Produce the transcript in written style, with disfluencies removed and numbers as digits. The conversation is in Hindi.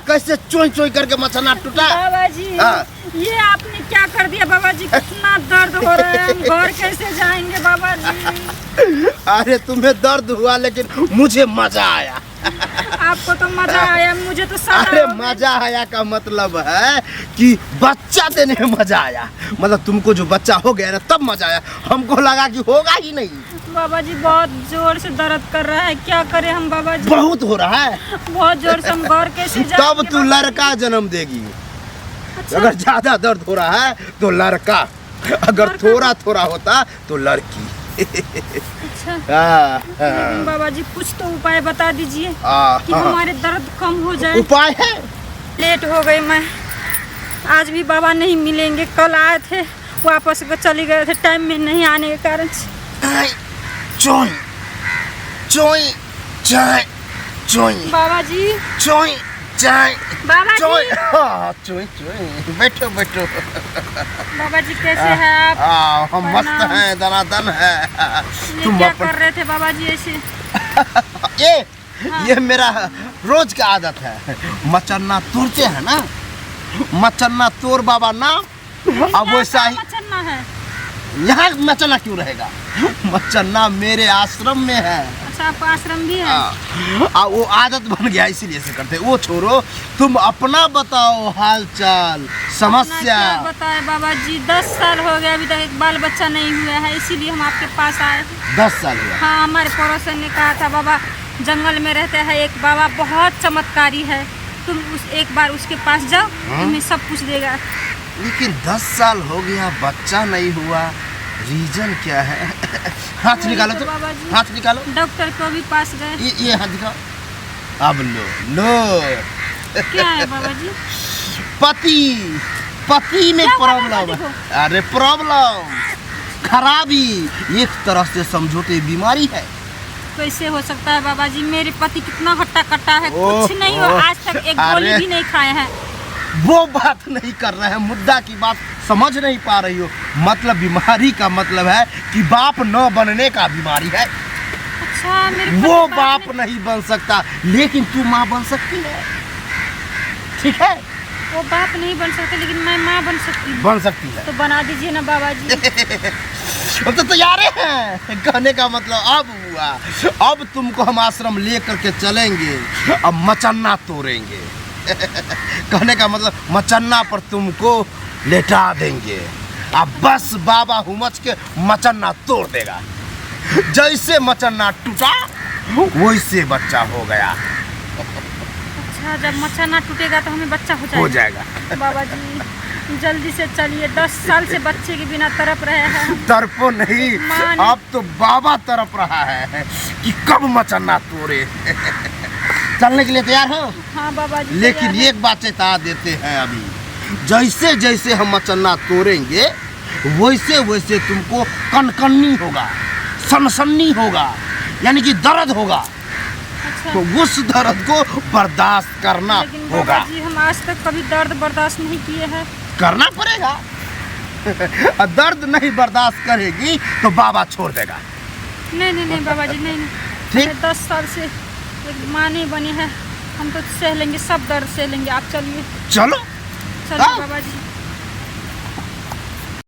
कैसे चोई चोई करके मचना टूटा। बाबा जी ये आपने क्या कर दिया बाबा जी, कितना दर्द हो रहा है, हम घर कैसे जाएंगे बाबा जी। अरे तुम्हें दर्द हुआ लेकिन मुझे मजा आया। आपको तो मजा आया, मुझे तो सजा अरे हो गई। मजा आया का मतलब है कि बच्चा देने में मजा आया। मतलब तुमको जो बच्चा हो गया ना तब मजा आया, हमको लगा कि होगा ही नहीं। बाबा जी बहुत जोर से दर्द कर रहा है, क्या करें हम बाबा जी। बहुत हो रहा है। बहुत जोर से, हम घर कैसे जाएंगे तब तू बाबा जी? लड़का जन्म देगी। अच्छा। अगर ज्यादा दर्द हो रहा है तो लड़का, अगर थोड़ा थोड़ा होता तो लड़की। अच्छा हाँ। बाबा जी कुछ तो उपाय बता दीजिए कि हाँ। हमारे दर्द कम हो जाए। उपाय है। लेट हो गई मैं, आज भी बाबा नहीं मिलेंगे। कल आए थे वापस चले गए थे टाइम में नहीं आने के कारण से। चोई चोई चाय चोई बाबा जी चोई चाय बाबा चोई। जी हाँ चोई चोई बैठो बैठो। बाबा जी कैसे हैं आप? हम मस्त प्रणाम। हैं, दनादन है। ये तुम क्या अपन कर रहे थे बाबा जी ऐसे? ये मेरा रोज का आदत है। मचन्ना तोड़ते हैं ना, मचन्ना तोड़ बाबा ना। अब वैसा ही मचन्ना है। यहाँ मचन्ना क्यों रहेगा? मचन्ना मेरे आश्रम में है। अच्छा आपका आश्रम भी है? वो आदत बन गया इसीलिए से करते। वो छोड़ो, तुम अपना बताओ हाल चाल समस्या। अपना क्या बताए बाबा जी, 10 साल हो गया अभी तक एक बाल बच्चा नहीं हुआ है, इसीलिए हम आपके पास आए। 10 साल हुआ। हाँ हमारे पड़ोसन ने कहा था बाबा जंगल में रहते हैं एक बाबा बहुत चमत्कारी है, तुम उस एक बार उसके पास जाओ तुम्हें सब कुछ देगा। लेकिन 10 साल हो गया बच्चा नहीं हुआ, रीजन क्या है? हाथ निकालो तो, बाबा जी हाथ निकालो। डॉक्टर को भी पास गए। ये हाथ दिखाओ। अब लो क्या है बाबा जी? पति में क्या हुआ प्रॉब्लम पति है। को? अरे प्रॉब्लम खराबी, एक तरह से समझो तो ये बीमारी है। कैसे हो सकता है बाबा जी, मेरे पति कितना हट्टा कट्टा है, ओह, कुछ नहीं हो आज तक एक गोली अरे। भी नहीं खाए हैं। वो बात नहीं कर रहे हैं, मुद्दा की बात समझ नहीं पा रही हो। मतलब बीमारी का मतलब है कि बाप न बनने का बीमारी है। अच्छा मेरे पति वो बाप बाप नहीं बन सकता, लेकिन तू माँ बन सकती है। ठीक है, वो बाप नहीं बन सकते लेकिन मैं माँ बन सकती हूँ। बन सकती है। तो बना दीजिए ना बाबा जी। हम तो तैयार हैं। कहने का मतलब अब हुआ, अब तुमको हम आश्रम लेकर के चलेंगे, अब मचन्ना तोड़ेंगे। कहने का मतलब मचन्ना पर तुमको लेटा देंगे, अब बस बाबा हुमच के मचन्ना तोड़ देगा। जैसे मचन्ना टूटा वैसे बच्चा हो गया। अच्छा जब मचन्ना टूटेगा तो हमें बच्चा हो जाएगा। बाबा जी जल्दी से चलिए, 10 साल से बच्चे के बिना तड़प रहे हैं। तरफो नहीं, अब तो बाबा तरफ रहा है कि कब मचन्ना तोड़े। चलने के लिए तैयार हो? हाँ बाबा जी लेकिन तैयार एक बात बता देते हैं, अभी जैसे जैसे हम मचन्ना तोड़ेंगे वैसे वैसे तुमको कनकनी होगा, सनसनी होगा, यानी कि दर्द होगा। है। अच्छा तो उस दर्द को बर्दाश्त करना लेकिन होगा। बाबा जी हम आज तक कभी दर्द बर्दाश्त नहीं किए हैं। करना पड़ेगा। दर्द नहीं बर्दाश्त करेगी तो बाबा छोड़ देगा। नहीं नहीं नहीं बाबा जी नहीं ठीक। नहीं 10 साल से एक माँ नहीं बनी है, हम तो सह लेंगे, सब दर्द सह लेंगे। आप चलिए चलो। चलिए हाँ। बाबा जी।